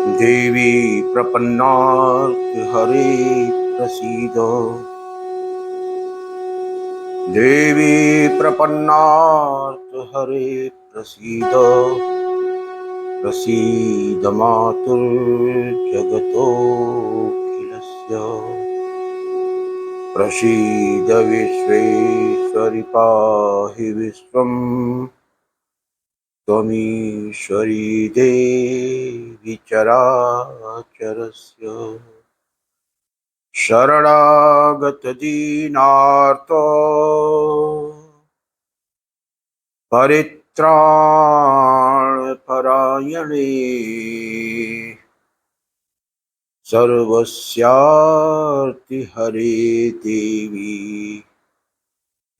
देवी प्रपन्नार्थ हरे प्रसीद। देवी प्रपन्नार्थ हरे प्रसीद। प्रसीद मातुर्जगतोऽखिलस्य। प्रसीद विश्वेश्वरि पाहि विश्वम्। त्वमीश्वरी देवी चराचरस्य। शरणागत दीनार्त परित्राण परायणे सर्वस्यार्ति हरे देवी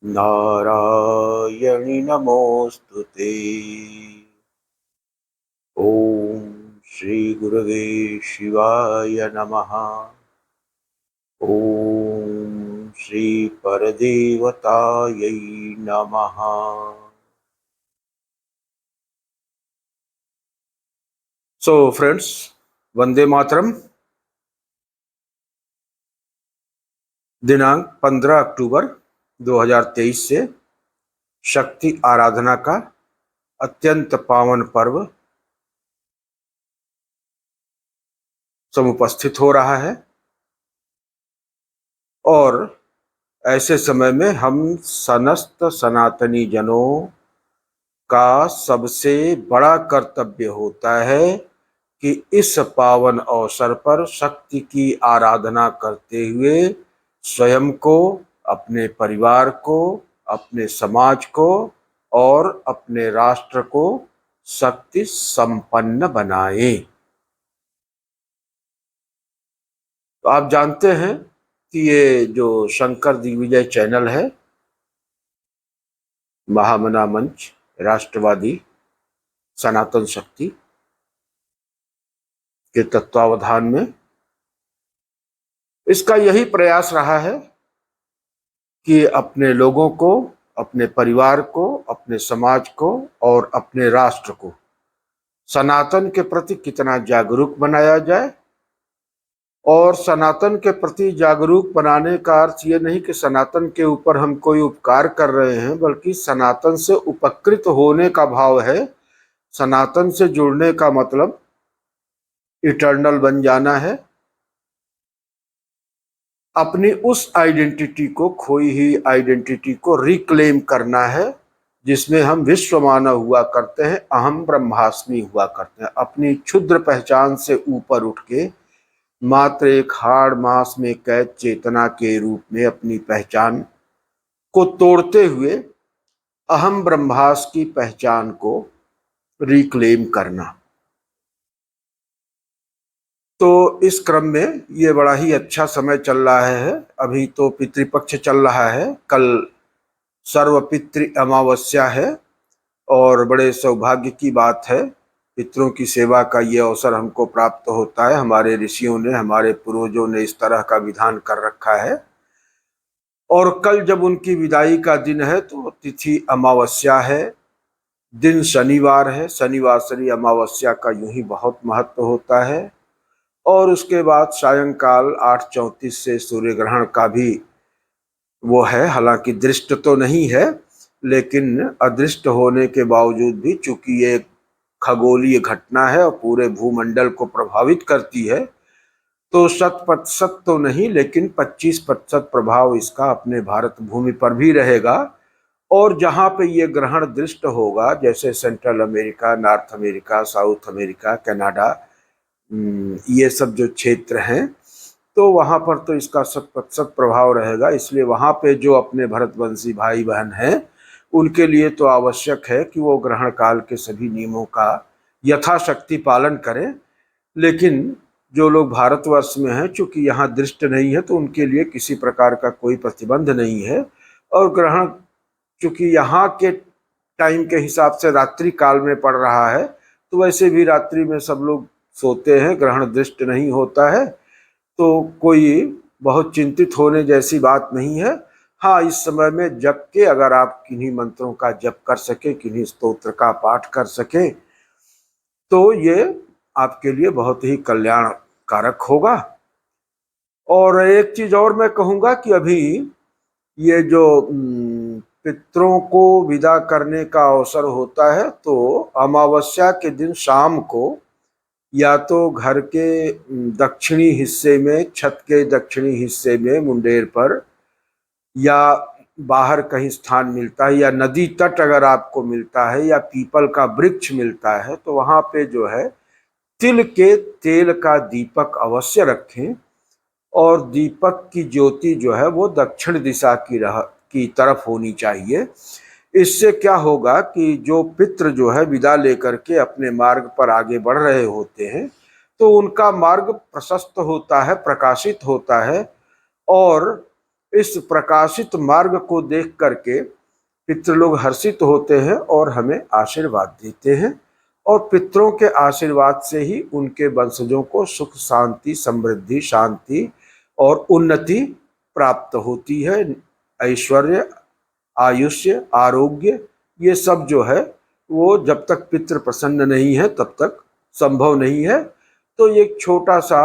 नारायणि नमोस्तुते। ओम श्री गुरवे शिवाय नमः। ओम श्री परदेवतायै नमः। So friends, Vande Mataram. दिनांक 15 अक्टूबर 2023 से शक्ति आराधना का अत्यंत पावन पर्व समुपस्थित हो रहा है और ऐसे समय में हम समस्त सनातनी जनों का सबसे बड़ा कर्तव्य होता है कि इस पावन अवसर पर शक्ति की आराधना करते हुए स्वयं को, अपने परिवार को, अपने समाज को और अपने राष्ट्र को शक्ति संपन्न बनाएं। तो आप जानते हैं कि ये जो शंकर दिग्विजय चैनल है, महामना मंच, राष्ट्रवादी सनातन शक्ति के तत्वावधान में इसका यही प्रयास रहा है कि अपने लोगों को, अपने परिवार को, अपने समाज को और अपने राष्ट्र को सनातन के प्रति कितना जागरूक बनाया जाए। और सनातन के प्रति जागरूक बनाने का अर्थ ये नहीं कि सनातन के ऊपर हम कोई उपकार कर रहे हैं, बल्कि सनातन से उपकृत होने का भाव है। सनातन से जुड़ने का मतलब इटर्नल बन जाना है, अपनी उस आइडेंटिटी को, खोई हुई आइडेंटिटी को रिक्लेम करना है, जिसमें हम विश्व मानव हुआ करते हैं, अहम ब्रह्मास्मि हुआ करते हैं। अपनी क्षुद्र पहचान से ऊपर उठ के मात्र एक हाड़ मास में कैद चेतना के रूप में अपनी पहचान को तोड़ते हुए अहम ब्रह्मास की पहचान को रिक्लेम करना। तो इस क्रम में ये बड़ा ही अच्छा समय चल रहा है। अभी तो पितृपक्ष चल रहा है, कल सर्वपितृ अमावस्या है और बड़े सौभाग्य की बात है। पितरों की सेवा का ये अवसर हमको प्राप्त होता है। हमारे ऋषियों ने, हमारे पूर्वजों ने इस तरह का विधान कर रखा है। और कल जब उनकी विदाई का दिन है तो तिथि अमावस्या है, दिन शनिवार है। शनिवासरी अमावस्या का यूं ही बहुत महत्व होता है। और उसके बाद सायंकाल 8:34 से सूर्य ग्रहण का भी वो है। हालांकि दृष्ट तो नहीं है, लेकिन अदृष्ट होने के बावजूद भी चूंकि ये खगोलीय घटना है और पूरे भूमंडल को प्रभावित करती है, तो 100% तो नहीं, लेकिन 25% प्रभाव इसका अपने भारत भूमि पर भी रहेगा। और जहाँ पे ये ग्रहण दृष्ट होगा, जैसे central America, north America, south America, Canada, ये सब जो क्षेत्र हैं, तो वहाँ पर तो इसका 100% प्रभाव रहेगा। इसलिए वहाँ पे जो अपने भरतवंशी भाई बहन हैं, उनके लिए तो आवश्यक है कि वो ग्रहण काल के सभी नियमों का यथाशक्ति पालन करें। लेकिन जो लोग भारतवर्ष में हैं, चूंकि यहाँ दृष्ट नहीं है, तो उनके लिए किसी प्रकार का कोई प्रतिबंध नहीं है। और ग्रहण चूंकि यहाँ के टाइम के हिसाब से रात्रि काल में पड़ रहा है, तो वैसे भी रात्रि में सब लोग सोते हैं, ग्रहण दृष्ट नहीं होता है, तो कोई बहुत चिंतित होने जैसी बात नहीं है। हाँ, इस समय में जप के अगर आप किन्हीं मंत्रों का जप कर सके, किन्हीं स्तोत्र का पाठ कर सके, तो ये आपके लिए बहुत ही कल्याणकारक होगा। और एक चीज और मैं कहूँगा कि अभी ये जो पितरों को विदा करने का अवसर होता है, तो अमावस्या के दिन शाम को या तो घर के दक्षिणी हिस्से में, छत के दक्षिणी हिस्से में मुंडेर पर, या बाहर कहीं स्थान मिलता है, या नदी तट अगर आपको मिलता है, या पीपल का वृक्ष मिलता है, तो वहां पे जो है तिल के तेल का दीपक अवश्य रखें। और दीपक की ज्योति जो है वो दक्षिण दिशा की तरफ होनी चाहिए। इससे क्या होगा कि जो पितृ जो है विदा लेकर के अपने मार्ग पर आगे बढ़ रहे होते हैं, तो उनका मार्ग प्रशस्त होता है, प्रकाशित होता है। और इस प्रकाशित मार्ग को देख करके पितृ लोग हर्षित होते हैं और हमें आशीर्वाद देते हैं। और पितरों के आशीर्वाद से ही उनके वंशजों को सुख, शांति, समृद्धि, शांति और उन्नति प्राप्त होती है। ऐश्वर्य, आयुष्य, आरोग्य, ये सब जो है वो जब तक पितृ प्रसन्न नहीं है तब तक संभव नहीं है। तो एक छोटा सा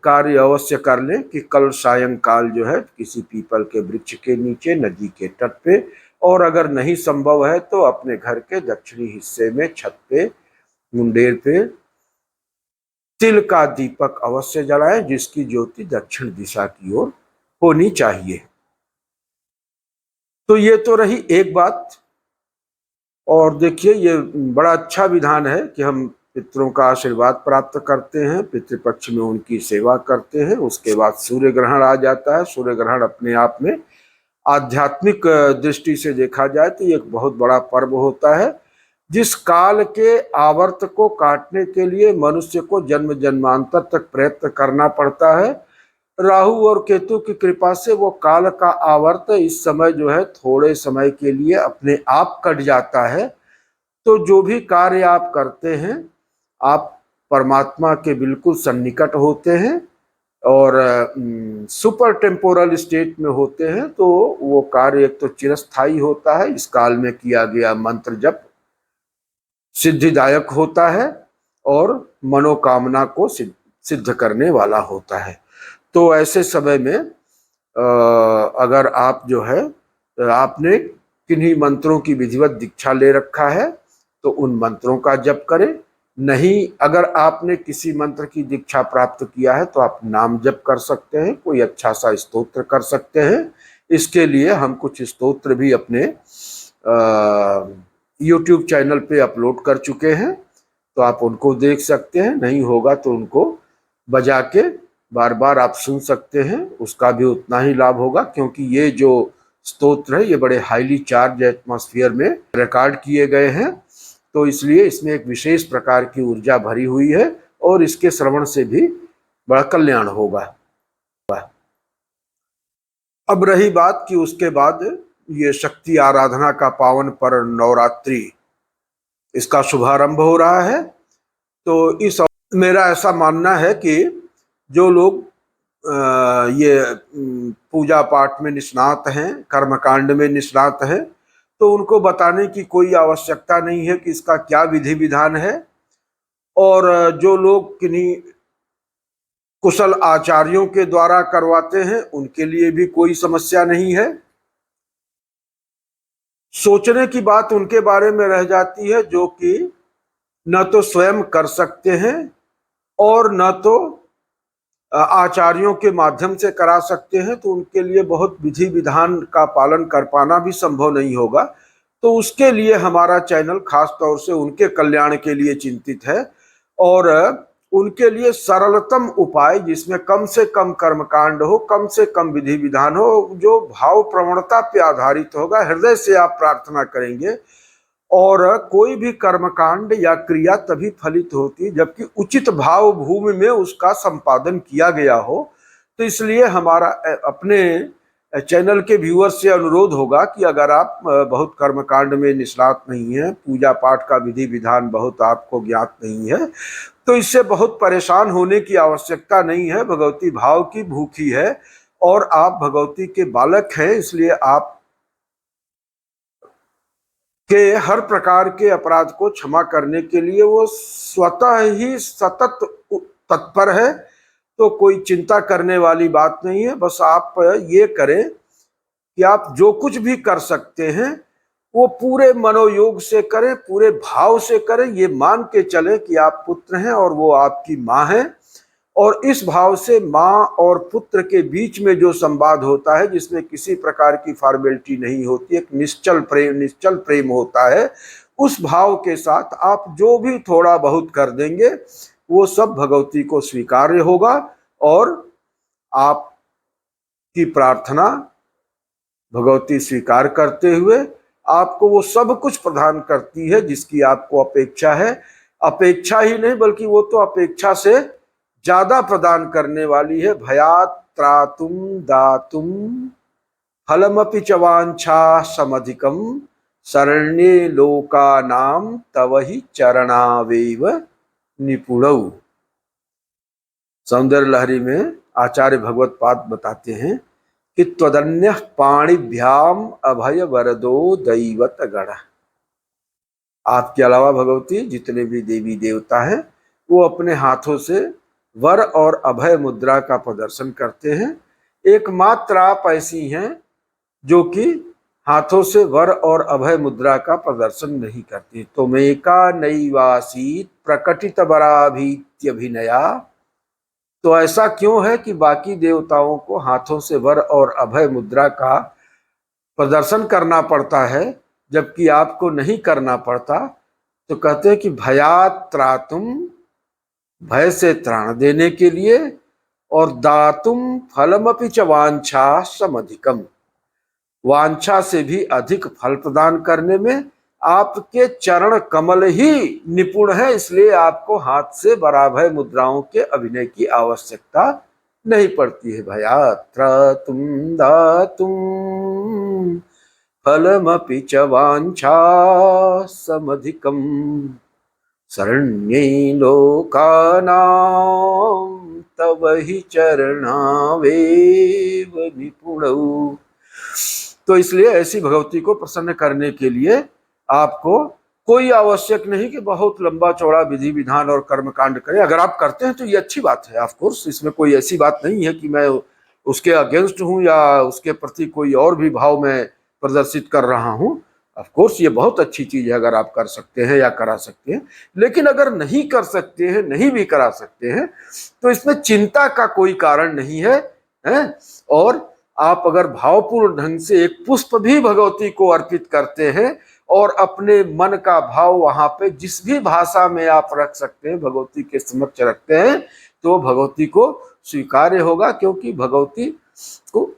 कार्य अवश्य कर लें कि कल सायंकाल जो है किसी पीपल के वृक्ष के नीचे, नदी के तट पे, और अगर नहीं संभव है तो अपने घर के दक्षिणी हिस्से में छत पे, मुंडेर पे तिल का दीपक अवश्य जलाएं, जिसकी ज्योति दक्षिण दिशा की ओर होनी चाहिए। तो ये तो रही एक बात। और देखिए, ये बड़ा अच्छा विधान है कि हम पितरों का आशीर्वाद प्राप्त करते हैं, पितृपक्ष में उनकी सेवा करते हैं। उसके बाद सूर्य ग्रहण आ जाता है। सूर्य ग्रहण अपने आप में आध्यात्मिक दृष्टि से देखा जाए तो एक बहुत बड़ा पर्व होता है, जिस काल के आवर्त को काटने के लिए मनुष्य को जन्म जन्मांतर तक प्रयत्न करना पड़ता है। राहु और केतु की कृपा से वो काल का आवर्त इस समय जो है थोड़े समय के लिए अपने आप कट जाता है। तो जो भी कार्य आप करते हैं, आप परमात्मा के बिल्कुल सन्निकट होते हैं और सुपर टेम्पोरल स्टेट में होते हैं। तो वो कार्य एक तो चिरस्थायी होता है, इस काल में किया गया मंत्र जप सिद्धिदायक होता है और मनोकामना को सिद्ध करने वाला होता है। तो ऐसे समय में अगर आप जो है आपने किन्हीं मंत्रों की विधिवत दीक्षा ले रखा है तो उन मंत्रों का जप करें। नहीं, अगर आपने किसी मंत्र की दीक्षा प्राप्त किया है तो आप नाम जप कर सकते हैं, कोई अच्छा सा स्तोत्र कर सकते हैं। इसके लिए हम कुछ स्तोत्र भी अपने YouTube चैनल पे अपलोड कर चुके हैं, तो आप उनको देख सकते हैं। नहीं होगा तो उनको बजा के बार बार आप सुन सकते हैं, उसका भी उतना ही लाभ होगा। क्योंकि ये जो स्तोत्र है ये बड़े हाईली चार्ज एटमॉस्फेयर में रिकॉर्ड किए गए हैं, तो इसलिए इसमें एक विशेष प्रकार की ऊर्जा भरी हुई है और इसके श्रवण से भी बड़ा कल्याण होगा। अब रही बात कि उसके बाद ये शक्ति आराधना का पावन पर्व नवरात्रि, इसका शुभारंभ हो रहा है। तो इस मेरा ऐसा मानना है कि जो लोग ये पूजा पाठ में निष्णात हैं, कर्मकांड में निष्णात हैं, तो उनको बताने की कोई आवश्यकता नहीं है कि इसका क्या विधि विधान है। और जो लोग किन्हीं कुशल आचार्यों के द्वारा करवाते हैं उनके लिए भी कोई समस्या नहीं है। सोचने की बात उनके बारे में रह जाती है जो कि न तो स्वयं कर सकते हैं और न तो आचार्यों के माध्यम से करा सकते हैं, तो उनके लिए बहुत विधि विधान का पालन कर पाना भी संभव नहीं होगा। तो उसके लिए हमारा चैनल खास तौर से उनके कल्याण के लिए चिंतित है और उनके लिए सरलतम उपाय, जिसमें कम से कम कर्मकांड हो, कम से कम विधि विधान हो, जो भाव प्रवणता पे आधारित होगा, हृदय से आप प्रार्थना करेंगे। और कोई भी कर्मकांड या क्रिया तभी फलित होती है जबकि उचित भाव भूमि में उसका संपादन किया गया हो। तो इसलिए हमारा अपने चैनल के व्यूअर्स से अनुरोध होगा कि अगर आप बहुत कर्मकांड में निष्णात नहीं है, पूजा पाठ का विधि विधान बहुत आपको ज्ञात नहीं है, तो इससे बहुत परेशान होने की आवश्यकता नहीं है। भगवती भाव की भूखी है और आप भगवती के बालक हैं, इसलिए आप के हर प्रकार के अपराध को क्षमा करने के लिए वो स्वतः ही सतत तत्पर है। तो कोई चिंता करने वाली बात नहीं है। बस आप ये करें कि आप जो कुछ भी कर सकते हैं वो पूरे मनोयोग से करें, पूरे भाव से करें। ये मान के चले कि आप पुत्र हैं और वो आपकी माँ है, और इस भाव से माँ और पुत्र के बीच में जो संवाद होता है, जिसमें किसी प्रकार की फॉर्मेलिटी नहीं होती, एक निश्चल प्रेम होता है, उस भाव के साथ आप जो भी थोड़ा बहुत कर देंगे वो सब भगवती को स्वीकार्य होगा, और आपकी प्रार्थना भगवती स्वीकार करते हुए आपको वो सब कुछ प्रदान करती है जिसकी आपको अपेक्षा है। अपेक्षा ही नहीं बल्कि वो तो अपेक्षा से ज्यादा प्रदान करने वाली है। भयात् त्रातुम दातुम फलमपि च वांछा समधिकम शरण्ये लोकानाम तव ही चरणावेव निपुणौ। सौंदर्य लहरी में आचार्य भगवत पाद बताते हैं कि त्वदन्य पाणिभ्याम अभय वरदो दैवत गण। आपके अलावा भगवती जितने भी देवी देवता हैं वो अपने हाथों से वर और अभय मुद्रा का प्रदर्शन करते हैं। एकमात्र आप ऐसी हैं जो कि हाथों से वर और अभय मुद्रा का प्रदर्शन नहीं करती। त्वमेका नैवासीत प्रकटित बराभीत्यभिनया। तो ऐसा क्यों है कि बाकी देवताओं को हाथों से वर और अभय मुद्रा का प्रदर्शन करना पड़ता है जबकि आपको नहीं करना पड़ता? तो कहते हैं कि भयात् त्रातुम, भय से त्राण देने के लिए, और दातुम फलमपि च वांछा समधिकम, वांछा से भी अधिक फल प्रदान करने में आपके चरण कमल ही निपुण है। इसलिए आपको हाथ से बराभय मुद्राओं के अभिनय की आवश्यकता नहीं पड़ती है। भयात् तुम दातुम फलमपि च वांछा समधिकम शरण्ये लोकानां तव ही चरणावेव निपुणौ। तो इसलिए ऐसी भगवती को प्रसन्न करने के लिए आपको कोई आवश्यक नहीं कि बहुत लंबा चौड़ा विधि विधान और कर्मकांड करें। अगर आप करते हैं तो ये अच्छी बात है, ऑफ कोर्स, इसमें कोई ऐसी बात नहीं है कि मैं उसके अगेंस्ट हूं या उसके प्रति कोई और भी भाव में प्रदर्शित कर रहा हूं। ऑफ कोर्स ये बहुत अच्छी चीज है अगर आप कर सकते हैं या करा सकते हैं। लेकिन अगर नहीं कर सकते हैं, नहीं भी करा सकते हैं, तो इसमें चिंता का कोई कारण नहीं है, और आप अगर भावपूर्ण ढंग से एक पुष्प भी भगवती को अर्पित करते हैं और अपने मन का भाव वहां पे जिस भी भाषा में आप रख सकते हैं भगवती के समक्ष रखते हैं तो भगवती को स्वीकार्य होगा। क्योंकि भगवती को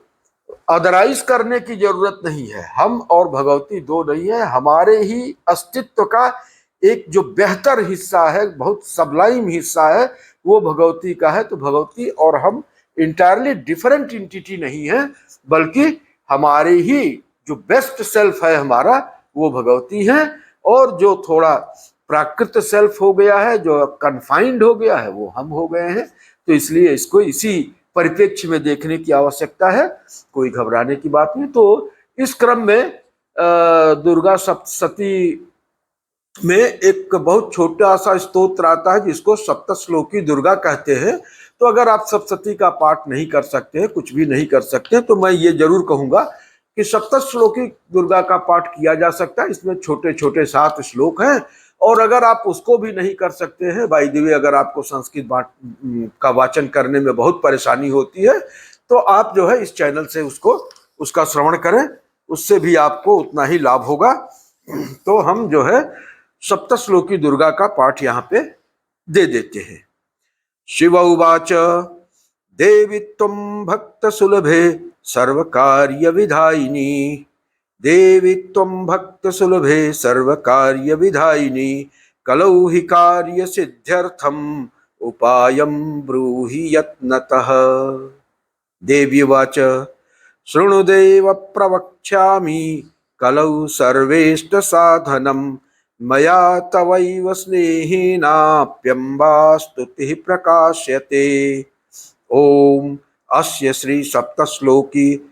अदराइज करने की जरूरत नहीं है। हम और भगवती दो नहीं है, हमारे ही अस्तित्व का एक जो बेहतर हिस्सा है, बहुत सबलाइम हिस्सा है, वो भगवती का है। तो भगवती और हम इंटायरली डिफरेंट एंटिटी नहीं है, बल्कि हमारे ही जो बेस्ट सेल्फ है हमारा, वो भगवती है। और जो थोड़ा प्राकृत सेल्फ हो गया है, जो कन्फाइंड हो गया है, वो हम हो गए हैं। तो इसलिए इसको इसी परिप्रेक्ष्य में देखने की आवश्यकता है, कोई घबराने की बात नहीं। तो इस क्रम में दुर्गा सप्तशती में एक बहुत छोटा सा स्तोत्र आता है जिसको सप्तश्लोकी दुर्गा कहते हैं। तो अगर आप सप्तशती का पाठ नहीं कर सकते हैं, कुछ भी नहीं कर सकते, तो मैं ये जरूर कहूंगा कि सप्तश्लोकी दुर्गा का पाठ किया जा सकता है। इसमें छोटे छोटे 7 श्लोक हैं, और अगर आप उसको भी नहीं कर सकते हैं, बाय द वे अगर आपको संस्कृत का वाचन करने में बहुत परेशानी होती है, तो आप जो है इस चैनल से उसका श्रवण करें, उससे भी आपको उतना ही लाभ होगा। तो हम जो है सप्तश्लोकी दुर्गा का पाठ यहाँ पे दे देते हैं। शिव उवाच देवी त्वं भक्त सुलभे सर्वकार्य विधायिनी, देवी त्वं भक्त सुलभे सर्वकार्य विधायिनी, कलौ हि कार्य सिद्ध्यर्थम उपायं ब्रूहि यत्नतः। देवी उवाच शृणुदेव प्रवक्ष्यामि कलौ सर्वेष्ट साधनम्, मया तवैव स्नेहेनाप्यम्बा स्तुतिः प्रकाश्यते। ओम अस्य श्री सप्तश्लोकी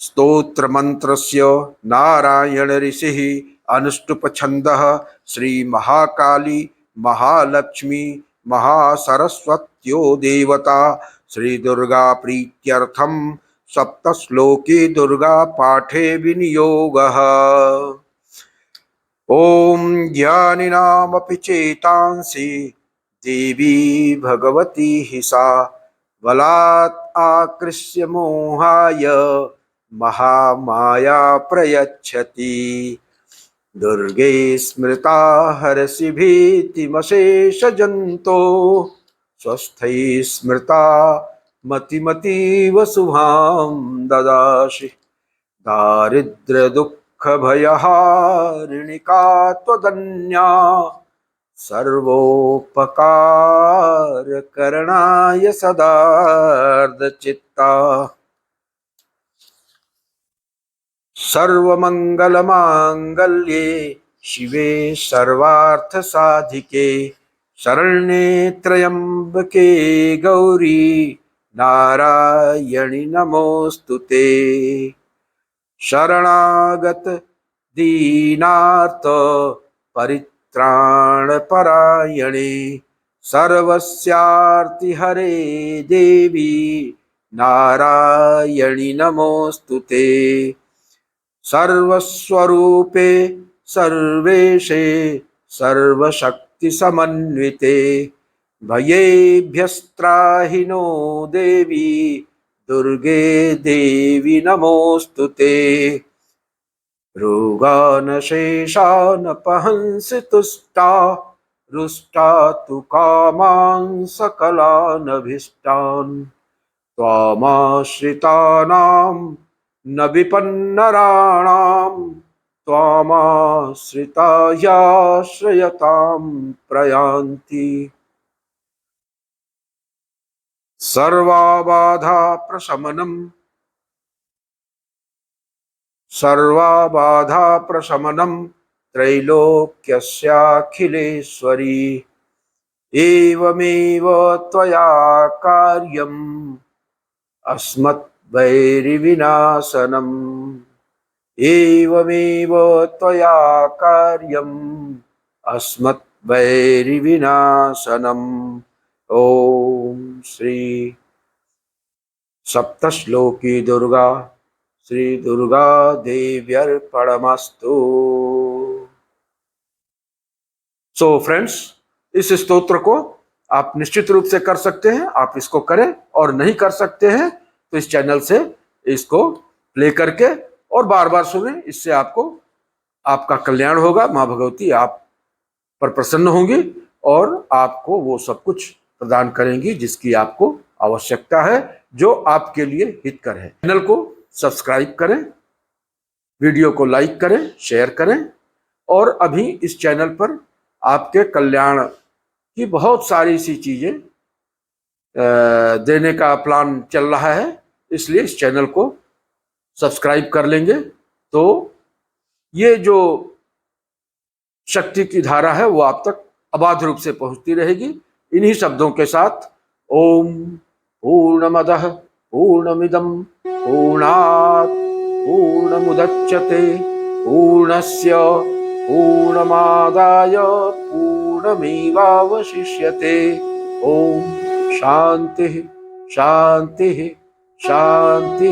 स्तोत्र मंत्रस्य नारायण ऋषिः अनुष्टुप छंदः श्री महाकाली महालक्ष्मी महासरस्वत्यो देवता श्री दुर्गा प्रीत्यर्थम सप्तश्लोकी दुर्गा पाठे विनियोगः। ओम ज्ञानिनामपि चेतांसि देवी भगवती हि सा बलात् आकृष्य मोहाय महामाया प्रयच्छति। दुर्गे स्मृता हरसि भीतिमशेषजन्तो स्वस्थै स्मृता मतिमतीव शुभां ददासि। दारिद्र्य दुःख भयहारिणिका त्वदन्या सर्वोपकार करणाय सदार्धचित्ता। सर्वमंगलमांगल्ये शिवे सर्वार्थसाधिके शरण्ये त्र्यंबके गौरी नारायणि नमोस्तुते। शरणागत दीनार्थ परित्राणपरायणे सर्वस्यार्ति हरे देवी नारायणि नमोस्तुते। सर्वस्वरूपे सर्वेशे सर्वशक्ति समन्विते भयेभ्यस्त्राहि नो देवी दुर्गे देवी नमोस्तुते। रोगानशेषानपहंसि तुष्टा रुष्टा तु कामान् सकलानभीष्टान् त्वामाश्रितानां न विपन्नराणां त्वामाश्रिता ह्याश्रयतां प्रयान्ति। सर्वाबाधा प्रशमनं त्रैलोक्यस्याखिलेश्वरी। एवमेव त्वया कार्यम् अस्मद्वैरिविनाशनम्। एवमेव त्वया कार्यम् अस्मद्वैरिविनाशनम्। ओम श्री सप्तश्लोकी दुर्गा श्री दुर्गा देव्यर्पणमस्तु। सो फ्रेंड्स, इस स्तोत्र को आप निश्चित रूप से कर सकते हैं। आप इसको करें, और नहीं कर सकते हैं तो इस चैनल से इसको प्ले करके और बार बार सुनें। इससे आपको आपका कल्याण होगा। माँ भगवती आप पर प्रसन्न होंगी और आपको वो सब कुछ प्रदान करेंगी जिसकी आपको आवश्यकता है, जो आपके लिए हितकर है। चैनल को सब्सक्राइब करें, वीडियो को लाइक करें, शेयर करें, और अभी इस चैनल पर आपके कल्याण की बहुत सारी सी चीजें देने का प्लान चल रहा है, इसलिए इस चैनल को सब्सक्राइब कर लेंगे तो ये जो शक्ति की धारा है वो आप तक अबाध रूप से पहुंचती रहेगी। इन्हीं शब्दों के साथ ओम पूर्णमदः पूर्णमिदं पूर्णात् पूर्णमुदच्यते पूर्णस्य पूर्णमादाय पूर्णमेवावशिष्यते। ओम शांति शांति शांति।